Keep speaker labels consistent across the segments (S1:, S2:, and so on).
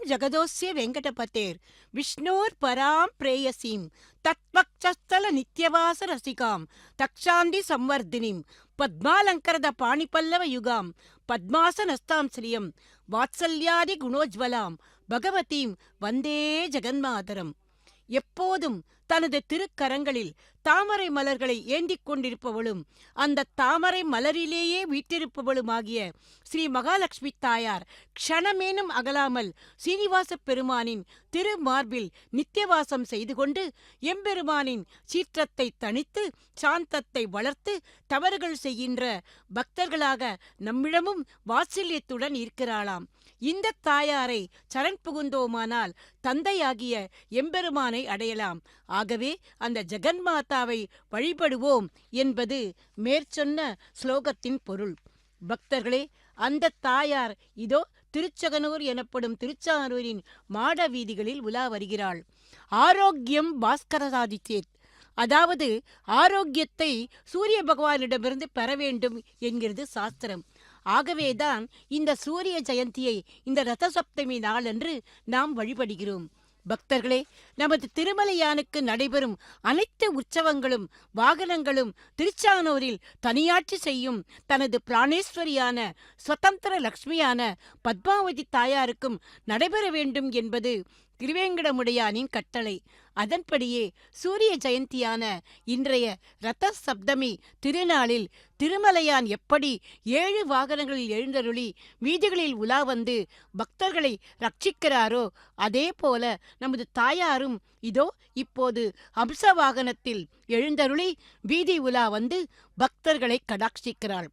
S1: ஜகதோஸ்ய வெங்கடபதேர் விஷ்ணோர் பராம் பிரேயசீம் தத்வக்ஷஸ்தல நித்யவாச ரசிகாம் தக்ஷாந்தி சம்வர்தினிம் பத்மாலங்கரத பாணிபல்லவ யுகாம் பத்மாசனஸ்தாம் ஸ்ரீயம் வாத்சல்யாதி குணோஜ்வலாம் பகவதீம் வந்தே ஜெகன்மாதரம். எப்போதும் தனது திருக்கரங்களில் தாமரை மலர்களை ஏந்திக் கொண்டிருப்பவளும் அந்த தாமரை மலரிலேயே வீற்றிருப்பவளுமாகிய ஸ்ரீ மகாலட்சுமி தாயார் க்ஷணமேனும் அகலாமல் சீனிவாச பெருமானின் திருமார்பில் நித்தியவாசம் செய்து கொண்டு எம்பெருமானின் சீற்றத்தை தணித்து சாந்தத்தை வளர்த்து தவறுகள் செய்கின்ற பக்தர்களாக நம்மிடமும் வாத்சல்யத்துடன் இருக்கிறாளாம். இந்த தாயாரை சரண் புகுந்தோமானால் தந்தையாகிய எம்பெருமானை அடையலாம். ஆகவே அந்த ஜெகன்மாதாவை வழிபடுவோம் என்பது மேற்சொன்ன ஸ்லோகத்தின் பொருள். பக்தர்களே, அந்த தாயார் இதோ திருச்செகனூர் எனப்படும் திருச்சானூரின் மாட வீதிகளில் உலா வருகிறாள். ஆரோக்கியம் பாஸ்கரசாதிச்சேத், அதாவது ஆரோக்கியத்தை சூரிய பகவானிடமிருந்து பெற வேண்டும் என்கிறது சாஸ்திரம். ஆகவேதான் இந்த சூரிய ஜெயந்தியை இந்த ரதசப்தமி நாளன்று நாம் வழிபடுகிறோம். பக்தர்களே, நமது திருமலையானுக்கு நடைபெறும் அனைத்து உற்சவங்களும் வாகனங்களும் திருச்சானூரில் தனியாட்சி செய்யும் தனது பிராணேஸ்வரியான சுதந்திர லக்ஷ்மியான பத்மாவதி தாயாருக்கும் நடைபெற வேண்டும் என்பது திருவேங்கடமுடையானின் கட்டளை. அதன்படியே சூரிய ஜெயந்தியான இன்றைய ரத சப்தமி திருநாளில் திருமலையான் எப்படி 7 வாகனங்களில் எழுந்தருளி வீதிகளில் உலா வந்து பக்தர்களை ரட்சிக்கிறாரோ அதே போல நமது தாயாரும் இதோ இப்போது அம்ச வாகனத்தில் எழுந்தருளி வீதி உலா வந்து பக்தர்களை கடாட்சிக்கிறாள்.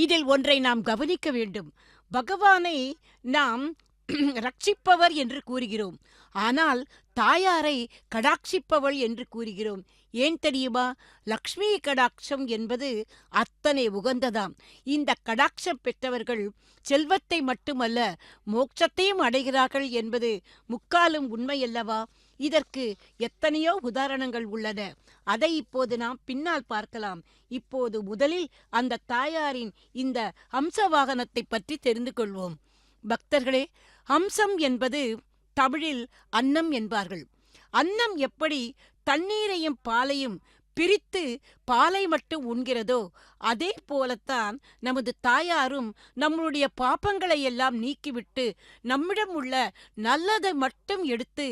S1: இதில் ஒன்றை நாம் கவனிக்க வேண்டும். பகவானை நாம் ரட்சிப்பவர் என்று கூறுகிறோம், ஆனால் தாயாரை கடாட்சிப்பவள் என்று கூறுகிறோம். ஏன் தெரியுமா? லக்ஷ்மி கடாட்சம் என்பது அத்தனை உகந்ததாம். இந்த கடாட்சம் பெற்றவர்கள் செல்வத்தை மட்டுமல்ல மோட்சத்தையும் அடைகிறார்கள் என்பது முக்காலும் உண்மையல்லவா? இதற்கு எத்தனையோ உதாரணங்கள் உள்ளன. அதை இப்போது நாம் பின்னால் பார்க்கலாம். இப்போது முதலில் அந்த தாயாரின் இந்த ஹம்ச வாகனத்தை பற்றி தெரிந்து கொள்வோம். பக்தர்களே, ஹம்சம் என்பது தமிழில் அன்னம் என்பார்கள். அன்னம் எப்படி தண்ணீரையும் பாலையும் பிரித்து பாலை மட்டும் உண்கிறதோ அதே போலத்தான் நமது தாயாரும் நம்முடைய பாப்பங்களை எல்லாம் நீக்கிவிட்டு நம்மிடம் உள்ள நல்லதை மட்டும் எடுத்து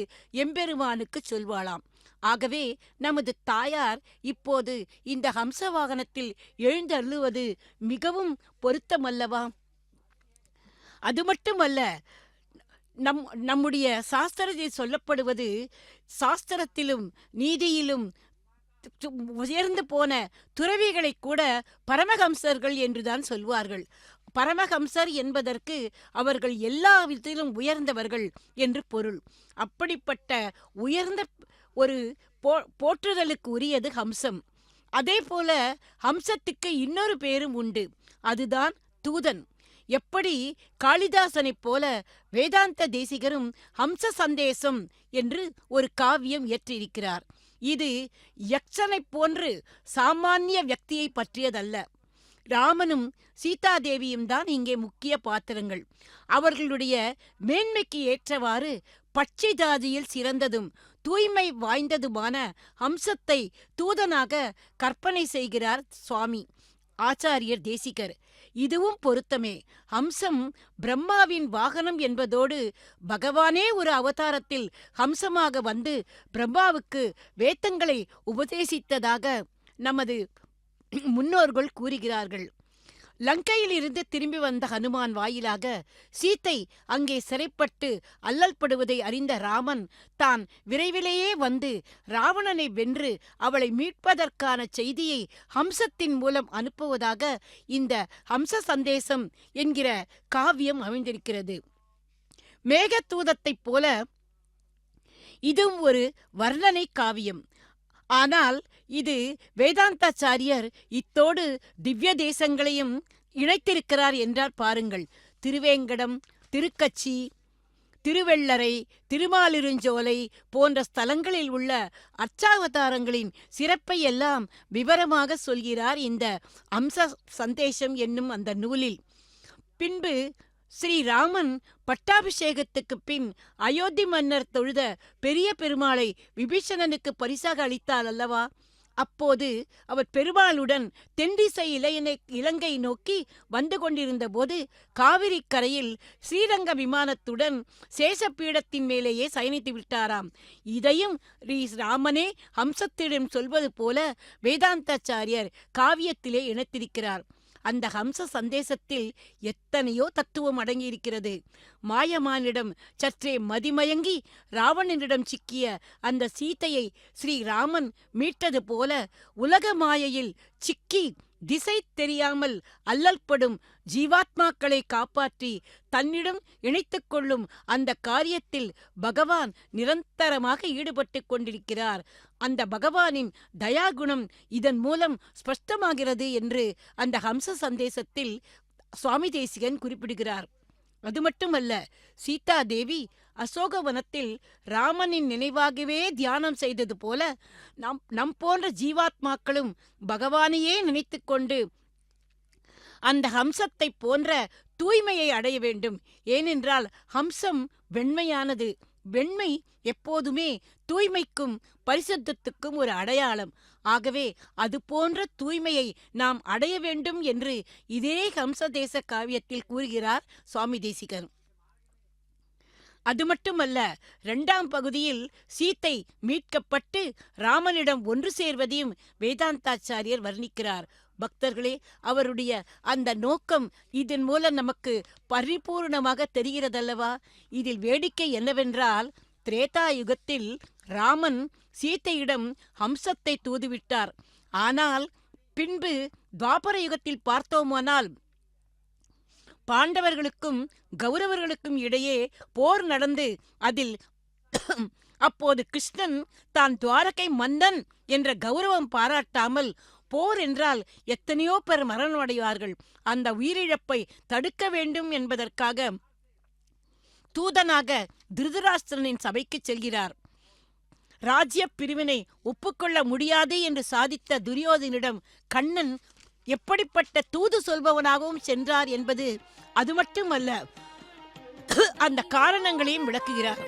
S1: எம்பெருமானுக்கு சொல்வாளாம். ஆகவே நமது தாயார் இப்போது இந்த ஹம்ச வாகனத்தில் எழுந்தருளுவது மிகவும் பொருத்தமல்லவா? அது மட்டுமல்ல, நம்முடைய சாஸ்திரத்தில் சொல்லப்படுவது, சாஸ்திரத்திலும் நீதியிலும் உயர்ந்து போன துறவிகளை கூட பரமஹம்சர்கள் என்றுதான் சொல்வார்கள். பரமஹம்சர் என்பதற்கு அவர்கள் எல்லா விதத்திலும் உயர்ந்தவர்கள் என்று பொருள். அப்படிப்பட்ட உயர்ந்த ஒரு போற்றுதலுக்கு உரியது ஹம்சம். அதே போல ஹம்சத்துக்கு இன்னொரு பேரும் உண்டு, அதுதான் தூதன். எப்படி காளிதாசனைப் போல வேதாந்த தேசிகரும் ஹம்ச சந்தேசம் என்று ஒரு காவியம் இயற்றியிருக்கிறார். இது யக்ஷனைப் போன்று சாமானிய வியக்தியை பற்றியதல்ல. ராமனும் சீதாதேவியும் தான் இங்கே முக்கிய பாத்திரங்கள். அவர்களுடைய மேன்மைக்கு ஏற்றவாறு பட்சை ஜாதியில் சிறந்ததும் தூய்மை வாய்ந்ததுமான ஹம்சத்தை தூதனாக கற்பனை செய்கிறார் சுவாமி ஆச்சாரியர் தேசிகர். இதுவும் பொருத்தமே. ஹம்சம் பிரம்மாவின் வாகனம் என்பதோடு பகவானே ஒரு அவதாரத்தில் ஹம்சமாக வந்து பிரம்மாவுக்கு வேதங்களை உபதேசித்ததாக நமது முன்னோர்கள் கூறுகிறார்கள். லங்கையில் இருந்து திரும்பி வந்த ஹனுமான் வாயிலாக சீத்தை அங்கே சிறைப்பட்டு அல்லல்படுவதை அறிந்த ராமன் தான் விரைவிலேயே வந்து ராவணனை வென்று அவளை மீட்பதற்கான செய்தியை ஹம்சத்தின் மூலம் அனுப்புவதாக இந்த ஹம்ச சந்தேசம் என்கிற காவியம் அமைந்திருக்கிறது. மேகதூதத்தைப் போல இதுவும் ஒரு வர்ணனை காவியம். ஆனால் இது வேதாந்தாச்சாரியர் இத்தோடு திவ்ய தேசங்களையும் இணைத்திருக்கிறார் என்றார் பாருங்கள். திருவேங்கடம், திருக்கச்சி, திருவெள்ளரை, திருமாலிருஞ்சோலை போன்ற ஸ்தலங்களில் உள்ள அர்ச்சாவதாரங்களின் சிறப்பை எல்லாம் விவரமாக சொல்கிறார் இந்த ஹம்ச சந்தேசம் என்னும் அந்த நூலில். பின்பு ஸ்ரீராமன் பட்டாபிஷேகத்துக்கு பின் அயோத்தி மன்னர் தொழுத பெரிய பெருமாளை விபீஷணனுக்கு பரிசாக அளித்தார் அல்லவா? அப்போது அவர் பெருமாளுடன் தென்திசை இலங்கை நோக்கி வந்து கொண்டிருந்த போது காவிரி கரையில் ஸ்ரீரங்க விமானத்துடன் சேஷபீடத்தின் மேலேயே சயனித்து விட்டாராம். இதையும் ராமனே ஹம்சத்திடம் சொல்வது போல வேதாந்தாச்சாரியர் காவியத்திலே இணைத்திருக்கிறார். அந்த ஹம்ச சந்தேசத்தில் எத்தனையோ தத்துவம் அடங்கியிருக்கிறது. மாயமானிடம் சற்றே மதிமயங்கி ராவணனிடம் சிக்கிய அந்த சீதையை ஸ்ரீராமன் மீட்டது போல உலக மாயையில் சிக்கி திசை தெரியாமல் அல்லல்படும் ஜீவாத்மாக்களை காப்பாற்றி தன்னிடம் இணைத்துக் கொள்ளும் அந்த காரியத்தில் பகவான் நிரந்தரமாக ஈடுபட்டு கொண்டிருக்கிறார். அந்த பகவானின் தயாகுணம் இதன் மூலம் ஸ்பஷ்டமாகிறது என்று அந்த ஹம்ச சந்தேசத்தில் சுவாமி தேசிகன் குறிப்பிடுகிறார். அது மட்டுமல்ல, சீதா தேவி அசோகவனத்தில் ராமனின் நினைவாகவே தியானம் செய்தது போல நம் போன்ற ஜீவாத்மாக்களும் பகவானையே நினைத்து கொண்டு அந்த ஹம்சத்தை போன்ற தூய்மையை அடைய வேண்டும். ஏனென்றால் ஹம்சம் வெண்மையானது. வெண்மை எப்போதுமே தூய்மைக்கும் பரிசுத்தத்துக்கும் ஒரு அடையாளம். ஆகவே அது போன்ற தூய்மையை நாம் அடைய வேண்டும் என்று இதே ஹம்சதேச காவியத்தில் கூறுகிறார் சுவாமி தேசிகன். அது மட்டுமல்ல, 2ஆம் பகுதியில் சீத்தை மீட்கப்பட்டு ராமனிடம் ஒன்று சேர்வதையும் வேதாந்தாச்சாரியர் வர்ணிக்கிறார். பக்தர்களே, அவருடைய அந்த நோக்கம் இதன் மூலம் நமக்கு பரிபூர்ணமாக தெரிகிறதல்லவா? இதில் வேடிக்கை என்னவென்றால், திரேதா யுகத்தில் ராமன் சீத்தையிடம் ஹம்சத்தை தூதுவிட்டார். ஆனால் பின்பு துவாபர யுகத்தில் பார்த்தோமானால் பாண்டவர்களுக்கும் கௌரவர்களுக்கும் இடையே போர் நடந்து அதில் அப்போது கிருஷ்ணன் தான் துவாரகை மன்னன் என்ற கௌரவம் பாராட்டாமல் போர் என்றால் எத்தனையோ பேர் மரணமடைவார்கள், அந்த உயிரிழப்பை தடுக்க வேண்டும் என்பதற்காக தூதனாக திருதராஷ்டிரனின் சபைக்கு செல்கிறார். ராஜ்ய பிரிவினை ஒப்புக்கொள்ள முடியாது என்று சாதித்த துரியோதனிடம் கண்ணன் எப்படிப்பட்ட தூது சொல்பவனாகவும் சென்றார் என்பது அது மட்டுமல்ல, அந்த காரணங்களையும் விளக்குகிறார்.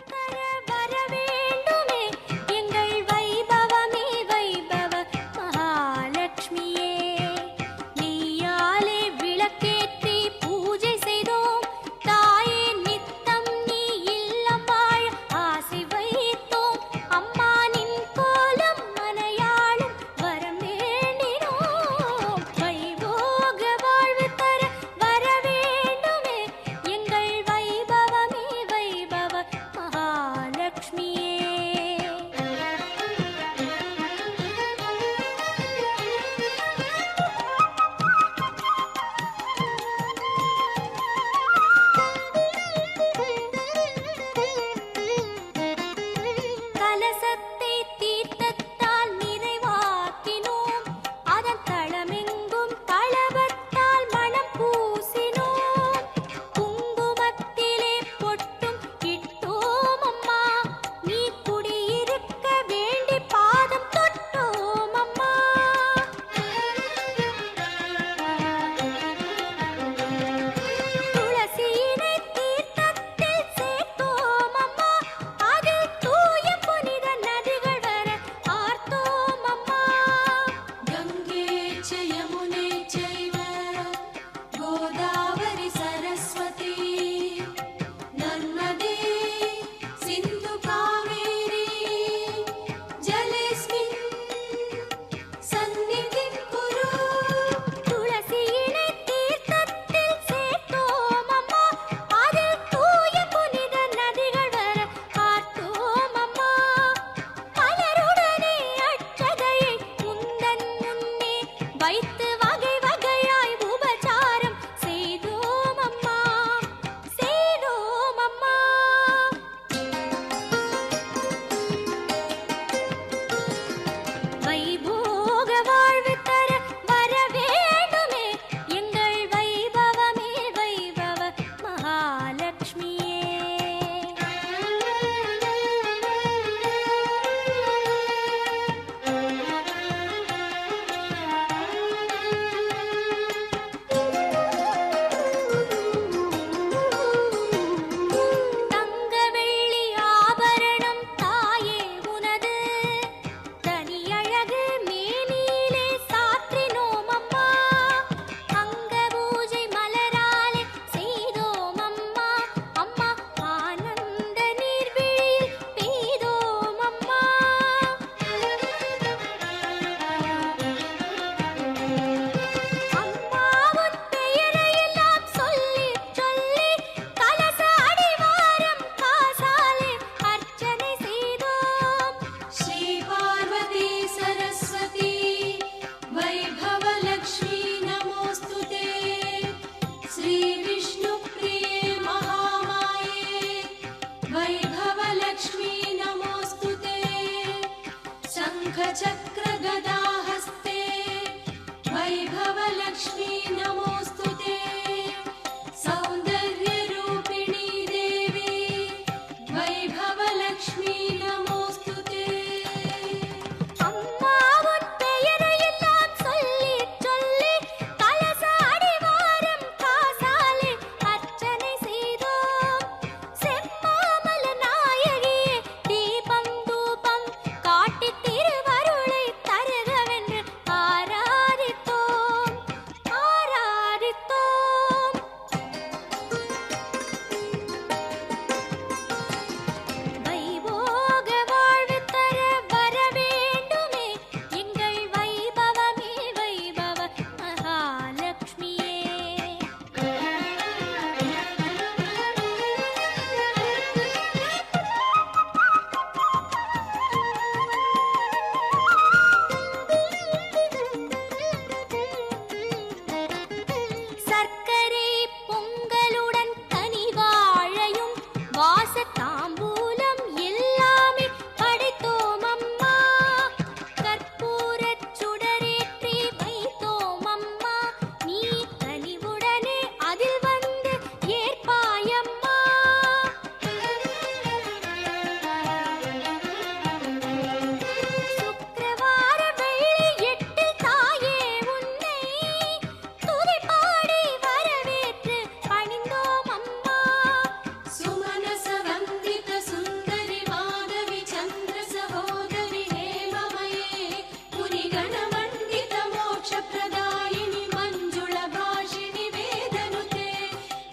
S2: शङ्खचक्रगदाहस्ते वैभवलक्ष्मी नमोऽस्तुते सौन्दर्यरूपिणी देवी वैभवलक्ष्मी नमोऽस्तुते अम्मा उन பெயரையெல்லாம் சொல்லி சொல்லி கலச அடிவாரம் காசாலே அர்ச்சனை செய்தோம் செம்மாமல நாயகியே தீபம் தூபம் காட்டி திருவருளை தருகவென்று ஆராதித்தோம் ஆராதித்தோம் வைபோக வாழ்வு தர வர வேண்டுமே எங்கள் வைபவமே வைபவ மகாலட்சுமியே சர்க்கரை பொங்கலுடன் கனிவாழையும் வாசத்தாம்பூலம் எல்லாமே படைத்தோம் அம்மா கற்பூரச் சுடரேற்றி வைத்தோம் அம்மா நீ கனிவுடனே அதில் வந்து ஏற்பாயம்மா சுக்கிரவார வெள்ளி எட்டில் தாயே உன்னை துதிபாடி வரவேற்று பணிந்தோம் அம்மா சுமனச வந்தித சுந்தரி மாதவி சந்திர சகோதரி ஹேமமயே முனிகணமண்டித மோட்ச பிரதாயினி மஞ்சுள பாஷிணி வேதனுதே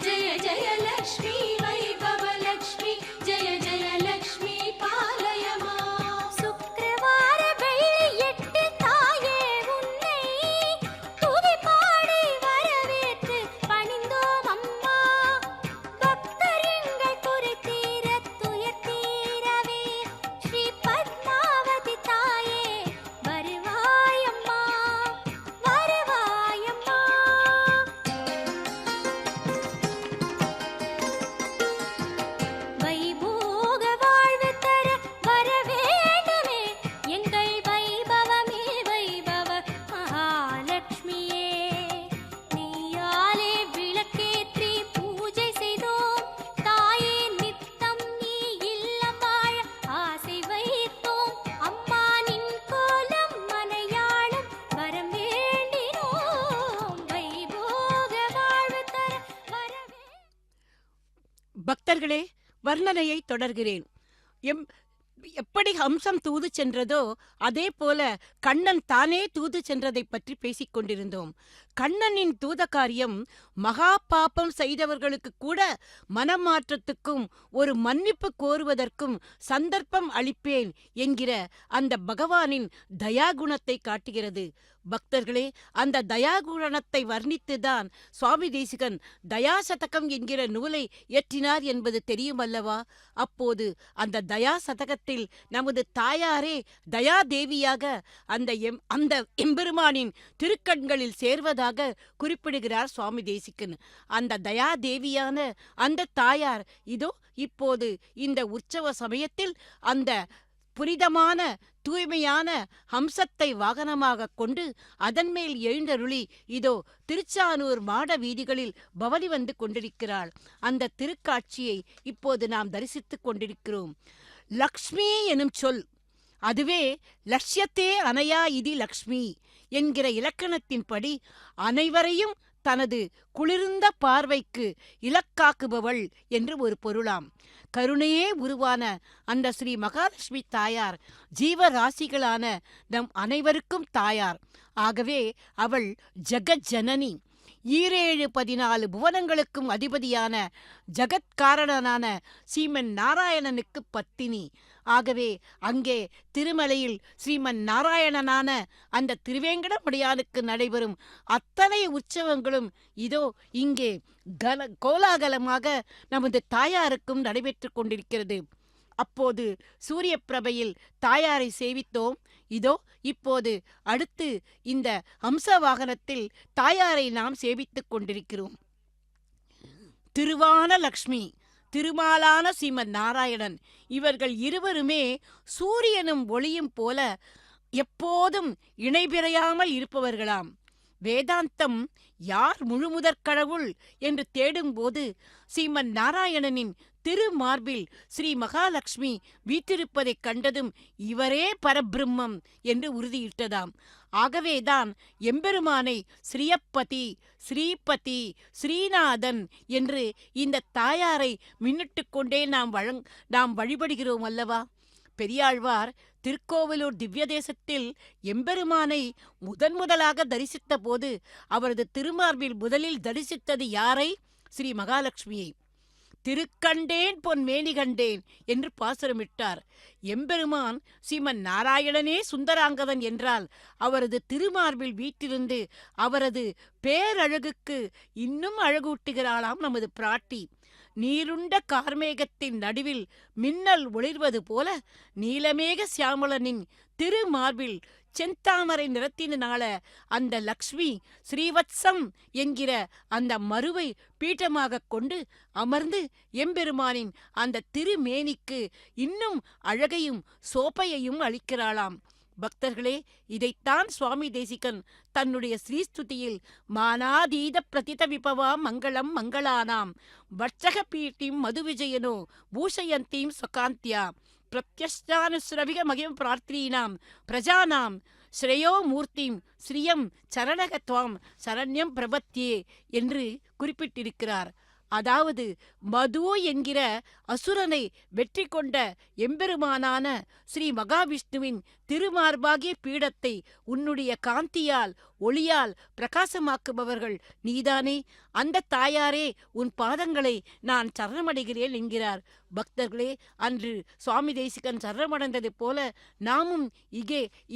S2: ஜய ஜய லக்ஷ்மி வைபவ லக்ஷ்மி ஜய ஜய லக்ஷ்மி பாலய மா சுக்கிரவார வெள்ளி எட்டில் தாயே உன்னை துதிபாடி வரவேற்று பணிந்தோம் அம்மா பக்தரிங்கள் குறை தீர துயர் தீரவே ஸ்ரீ பத்மாவதி தாயே வருவாயம்மா வருவாயம்மா வைபோக வாழ்வு தர வர வேண்டுமே எங்கள் வைபவமே வைபவ மகாலட்சுமியே நீயாலே விளக்கேற்றி பூஜை செய்தோம் தாயே நித்தம் நீ இல்லம் வாழ ஆசை வைத்தோம் அம்மா நின் கோலம் மனையாளும் வரம் வேண்டினோம் வைபோக வாழ்வு தர வரவே
S1: பக்தர்களே, வர்ணனையை தொடர்கிறேன். எப்படி ஹம்சம் தூது சென்றதோ அதே போல கண்ணன் தானே தூது சென்றதை பற்றி பேசிக் கொண்டிருந்தோம். கண்ணனின் தூத காரியம் மகா பாபம் செய்தவர்களுக்கு கூட மனமாற்றத்துக்கும் ஒரு மன்னிப்பு கோருவதற்கும் சந்தர்ப்பம் அளிப்பேன் என்கிற அந்த பகவானின் தயாகுணத்தை காட்டுகிறது. பக்தர்களே, அந்த தயாகுணத்தை வர்ணித்துதான் சுவாமி தேசிகன் தயாசதகம் என்கிற நூலை இயற்றினார் என்பது தெரியுமல்லவா? அப்போது அந்த தயா சதகத்தில் நமது தாயாரே தயாதேவியாக அந்த எம்பெருமானின் திருக்கண்களில் சேர்வதாக குறிப்பிடுகிறார் சுவாமி தேசிகன். அந்த தயாதேவியான அந்த தாயார் இதோ இப்போது இந்த உற்சவ சமயத்தில் அந்த புனிதமான தூய்மையான ஹம்சத்தை வாகனமாக கொண்டு அதன் மேல் எழுந்தருளி இதோ திருச்சானூர் மாட வீதிகளில் பவனி வந்து கொண்டிருக்கிறாள். அந்த திருக்காட்சியை இப்போது நாம் தரிசித்துக் கொண்டிருக்கிறோம். லக்ஷ்மி எனும் சொல், அதுவே லட்சியத்தே அனையா இதி லக்ஷ்மி என்கிற இலக்கணத்தின்படி அனைவரையும் தனது குளிர்ந்த பார்வைக்கு இலக்காக்குபவள் என்று ஒரு பொருளாம். கருணையே உருவான அந்த ஸ்ரீ மகாலட்சுமி தாயார் ஜீவராசிகளான நம் அனைவருக்கும் தாயார். ஆகவே அவள் ஜெகஜனனி. 14 புவனங்களுக்கும் அதிபதியான ஜகத்காரணனான ஸ்ரீமன் நாராயணனுக்கு பத்தினி. ஆகவே அங்கே திருமலையில் ஸ்ரீமன் நாராயணனான அந்த திருவேங்கடமுடையானுக்கு நடைபெறும் அத்தனை உற்சவங்களும் இதோ இங்கே கோலாகலமாக நமது தாயாருக்கும் நடைபெற்று கொண்டிருக்கிறது. அப்போது சூரிய பிரபையில் தாயாரை சேவித்தோம். இதோ இப்போது அடுத்து இந்த ஹம்ச வாகனத்தில் தாயாரை நாம் சேவித்துக் கொண்டிருக்கிறோம். திருவான லக்ஷ்மி, திருமாலான ஸ்ரீமன் நாராயணன், இவர்கள் இருவருமே சூரியனும் ஒளியும் போல எப்போதும் இணைபிறையாமல் இருப்பவர்களாம். வேதாந்தம் யார் முழுமுதற் கடவுள் என்று தேடும்போது ஸ்ரீமன் நாராயணனின் திருமார்பில் ஸ்ரீ மகாலட்சுமி வீற்றிருப்பதைக் கண்டதும் இவரே பரபிரம்மம் என்று உறுதியிட்டதாம். ஆகவேதான் எம்பெருமானை ஸ்ரீயப்பதி, ஸ்ரீபதி, ஸ்ரீநாதன் என்று இந்த தாயாரை முன்னிட்டுக் கொண்டே நாம் வழிபடுகிறோம் அல்லவா? பெரியாழ்வார் திருக்கோவிலூர் திவ்ய தேசத்தில் எம்பெருமானை முதலாக தரிசித்த போது அவரது திருமார்பில் முதலில் தரிசித்தது யாரை? ஸ்ரீ மகாலட்சுமியை. திருக்கண்டேன் பொன் மேனி கண்டேன் என்று பாசுரமிட்டார். எம்பெருமான் ஸ்ரீமன் நாராயணனே சுந்தராங்கதன் என்றால் அவரது திருமார்பில் வீற்றிருந்து அவரது பேரழகுக்கு இன்னும் அழகூட்டுகிறாளாம் நமது பிராட்டி. நீருண்ட கார்மேகத்தின் நடுவில் மின்னல் ஒளிர்வது போல நீலமேக சியாமளனின் திருமார்பில் செந்தாமரை நிறத்தினால அந்த லக்ஷ்மி ஸ்ரீவத்சம் என்கிற அந்த மருவை பீட்டமாக கொண்டு அமர்ந்து எம்பெருமானின் அந்த திருமேனிக்கு இன்னும் அழகையும் சோப்பையையும் அளிக்கிறாளாம். பக்தர்களே, இதைத்தான் சுவாமி தேசிகன் தன்னுடைய ஸ்ரீஸ்துதியில் மானாதீத பிரதித விபவா மங்களம் மங்களானாம் வட்சக பீட்டிம் மதுவிஜயனோ பூஷயந்தீம் சொகாந்தியா பிரத்யஷ்டானுஸ்ரவிக மகிம் பிரார்த்தீனாம் பிரஜானாம் ஸ்ரேயோ மூர்த்திம் ஸ்ரீயம் சரணகத்வாம் சரண்யம் பிரபத்தியே என்று குறிப்பிட்டிருக்கிறார். அதாவது மது என்கிற அசுரனை வெற்றி கொண்ட எம்பெருமானான ஸ்ரீ மகாவிஷ்ணுவின் திருமார்பாகிய பீடத்தை உன்னுடைய காந்தியால் ஒளியால் பிரகாசமாக்குபவர்கள் நீதானே. அந்த தாயாரே, உன் பாதங்களை நான் சரணமடைகிறேன் என்கிறார். பக்தர்களே, அன்று சுவாமி தேசிகன் சரணமடைந்தது போல நாமும்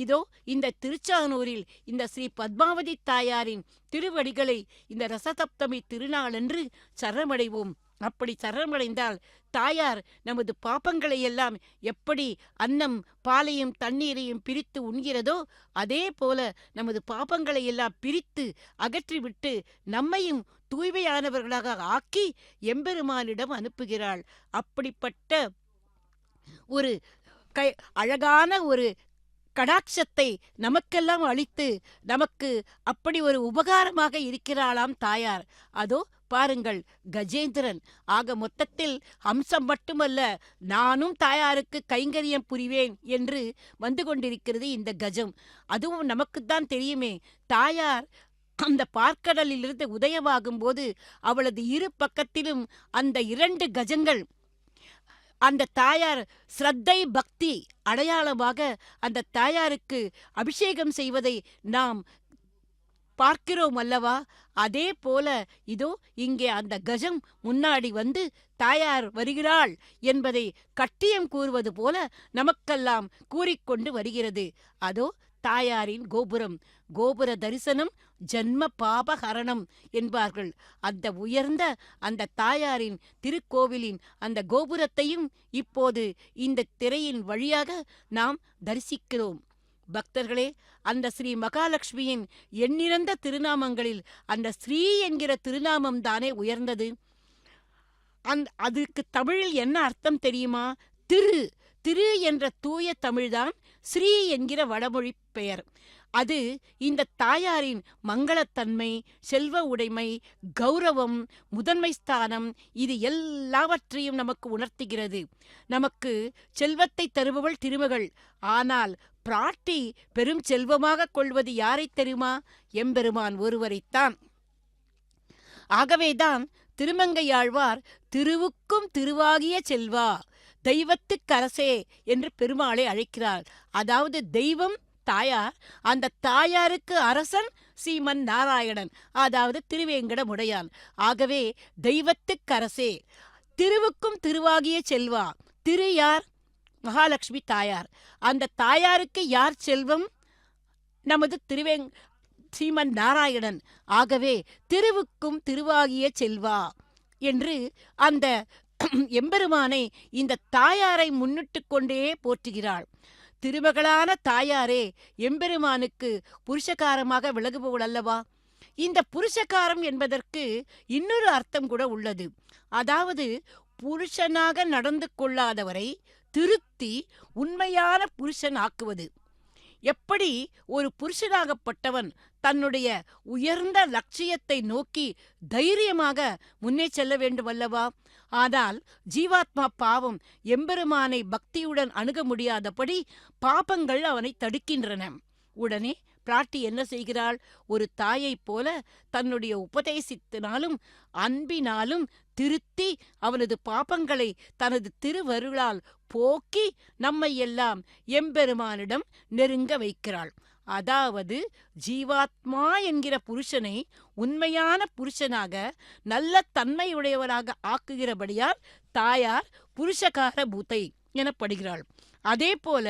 S1: இதோ இந்த திருச்சானூரில் இந்த ஸ்ரீ பத்மாவதி தாயாரின் திருவடிகளை இந்த ரசசப்தமி திருநாளன்று சரணமடைவோம். அப்படி சரணமடைந்தால் தாயார் நமது பாப்பங்களை எல்லாம் எப்படி அன்னம் பாலையும் தண்ணீரையும் பிரித்து உண்கிறதோ அதே போல நமது பாப்பங்களை எல்லாம் பிரித்து அகற்றிவிட்டு நம்மையும் தூய்மையானவர்களாக ஆக்கி எம்பெருமானிடம் அனுப்புகிறாள். அப்படிப்பட்ட ஒரு அழகான ஒரு கடாட்சத்தை நமக்கெல்லாம் அளித்து நமக்கு அப்படி ஒரு உபகாரமாக இருக்கிறாளாம் தாயார். அதோ பாருங்கள், கஜேந்திரன். ஆக மொத்தத்தில் ஹம்சம் மட்டுமல்ல, நானும் தாயாருக்கு கைங்கரியம் புரிவேன் என்று வந்து கொண்டிருக்கிறது இந்த கஜம். அதுவும் நமக்குத்தான் தெரியுமே, தாயார் அந்த பார்க்கடலிலிருந்து உதயமாகும் போது அவளது இரு பக்கத்திலும் அந்த 2 கஜங்கள் அந்த தாயார் ஸ்ரத்தை பக்தி அடையாளமாக அந்த தாயாருக்கு அபிஷேகம் செய்வதை நாம் பார்க்கிறோம் அல்லவா? அதே போல இதோ இங்கே அந்த கஜம் முன்னாடி வந்து தாயார் வருகிறாள் என்பதை கட்டியம் கூறுவது போல நமக்கெல்லாம் கூறிக்கொண்டு வருகிறது. அதோ தாயாரின் கோபுரம். கோபுர தரிசனம் ஜன்ம பாபஹரணம் என்பார்கள். அந்த உயர்ந்த அந்த தாயாரின் திருக்கோவிலின் அந்த கோபுரத்தையும் இப்போது இந்த திரையின் வழியாக நாம் தரிசிக்கிறோம். பக்தர்களே, அந்த ஸ்ரீ மகாலட்சுமியின் எண்ணிறந்த திருநாமங்களில் அந்த ஸ்ரீ என்கிற திருநாமம் தானே உயர்ந்தது. அதுக்கு தமிழில் என்ன அர்த்தம் தெரியுமா? திரு. திரு என்ற தூய தமிழ்தான் ஸ்ரீ என்கிற வடமொழி பெயர். அது இந்த தாயாரின் மங்களத்தன்மை, செல்வ உடைமை, கௌரவம், முதன்மை ஸ்தானம் இது எல்லாவற்றையும் நமக்கு உணர்த்துகிறது. நமக்கு செல்வத்தை தருபவள் திருமகள். ஆனால் பிராட்டி பெரும் செல்வமாக கொள்வது யாரை தெரியுமா? எம்பெருமான் ஒருவரைத்தான். ஆகவேதான் திருமங்கையாழ்வார் திருவுக்கும் திருவாகிய செல்வா தெய்வத்துக்கரசே என்று பெருமாளை அழைக்கிறார். அதாவது தெய்வம் தாயார், அந்த தாயாருக்கு அரசன் ஸ்ரீமன் நாராயணன், அதாவது திருவேங்கடமுடையான். ஆகவே தெய்வத்துக்கரசே, திருவுக்கும் திருவாகிய செல்வா. திரு யார்? மகாலட்சுமி தாயார். அந்த தாயாருக்கு யார் செல்வம்? நமது ஸ்ரீமன் நாராயணன். ஆகவே திருவுக்கும் திருவாகிய செல்வா என்று அந்த எம்பெருமானை இந்த தாயாரை முன்னிட்டு கொண்டே போற்றுகிறாள். திருமகளான தாயாரே எம்பெருமானுக்கு புருஷகாரமாக விலகுபவள் அல்லவா? இந்த புருஷகாரம் என்பதற்கு இன்னொரு அர்த்தம் கூட உள்ளது. அதாவது புருஷனாக நடந்து கொள்ளாதவரை திருத்தி உண்மையான புருஷன் ஆக்குவது. எப்படி ஒரு புருஷனாகப்பட்டவன் தன்னுடைய உயர்ந்த லட்சியத்தை நோக்கி தைரியமாக முன்னே செல்ல வேண்டும் அல்லவா? ஆனால் ஜீவாத்மா பாவம் எம்பெருமானை பக்தியுடன் அணுக முடியாதபடி பாபங்கள் அவனை தடுக்கின்றன. உடனே பிராட்டி என்ன செய்கிறாள்? ஒரு தாயைப் போல தன்னுடைய உபதேசத்தினாலும் அன்பினாலும் திருத்தி அவனது பாபங்களை தனது திருவருளால் போக்கி நம்மை எல்லாம் எம்பெருமானிடம் நெருங்க வைக்கிறாள். அதாவது ஜீவாத்மா என்கிற புருஷனை உண்மையான புருஷனாக நல்ல தன்மையுடையவராக ஆக்குகிறபடியால் தாயார் புருஷகார பூத்தை எனப்படுகிறாள். அதே போல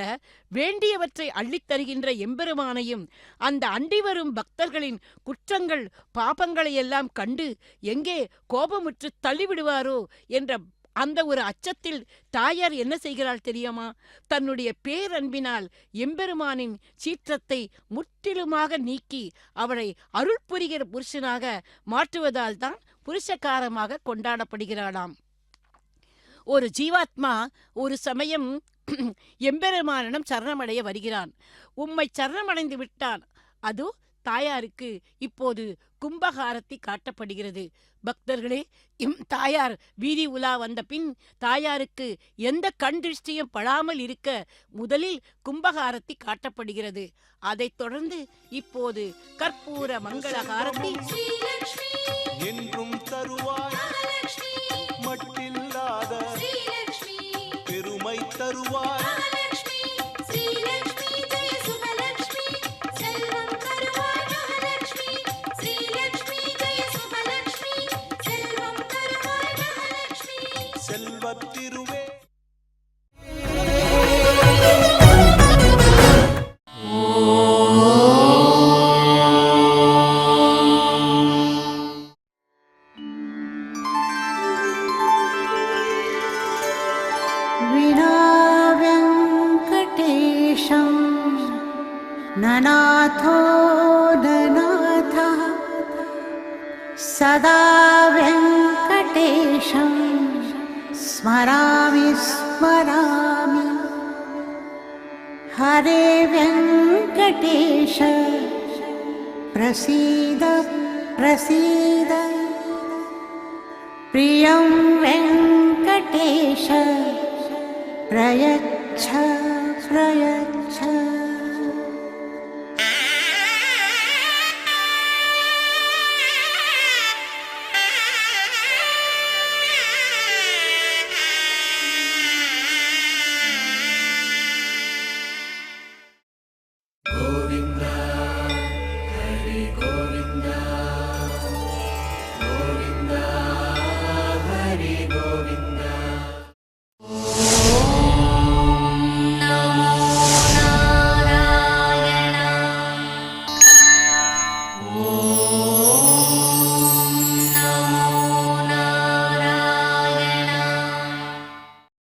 S1: வேண்டியவற்றை அள்ளித்தருகின்ற எம்பெருமானையும் அந்த அண்டி வரும் பக்தர்களின் குற்றங்கள் பாபங்களையெல்லாம் கண்டு எங்கே கோபமுற்று தள்ளிவிடுவாரோ என்ற அந்த ஒரு அச்சத்தில் தாயார் என்ன செய்கிறாள் தெரியுமா? தன்னுடைய பேரன்பினால் எம்பெருமானின் சீற்றத்தை முற்றிலுமாக நீக்கி அவளை அருள் புரிகிற புருஷனாக மாற்றுவதால் தான் புருஷகாரமாக கொண்டாடப்படுகிறாளாம். ஒரு ஜீவாத்மா ஒரு சமயம் எம்பெருமானிடம் சரணமடைய வருகிறான். உம்மை சரணமடைந்து விட்டான். அது தாயாருக்கு இப்போது கும்பகாரத்தி காட்டப்படுகிறது. பக்தர்களே, தாயார் வீதி உலா வந்த பின் தாயாருக்கு எந்த கண் திருஷ்டியும் படாமல் இருக்க முதலில் கும்பகாரத்தி காட்டப்படுகிறது. அதைத் தொடர்ந்து இப்போது கற்பூர மங்களகாரத்தி
S3: என்றும் தருவாய், மட்டில்லாத பெருமை தருவாய். செல்வத்திருவே
S4: ननाथो ननाथः सदा वेङ्कटेशं स्मरामि स्मरामि. हरे वेङ्कटेश प्रसीद प्रसीद. प्रियं वेङ्कटेश प्रयच्छ प्रयच्छ.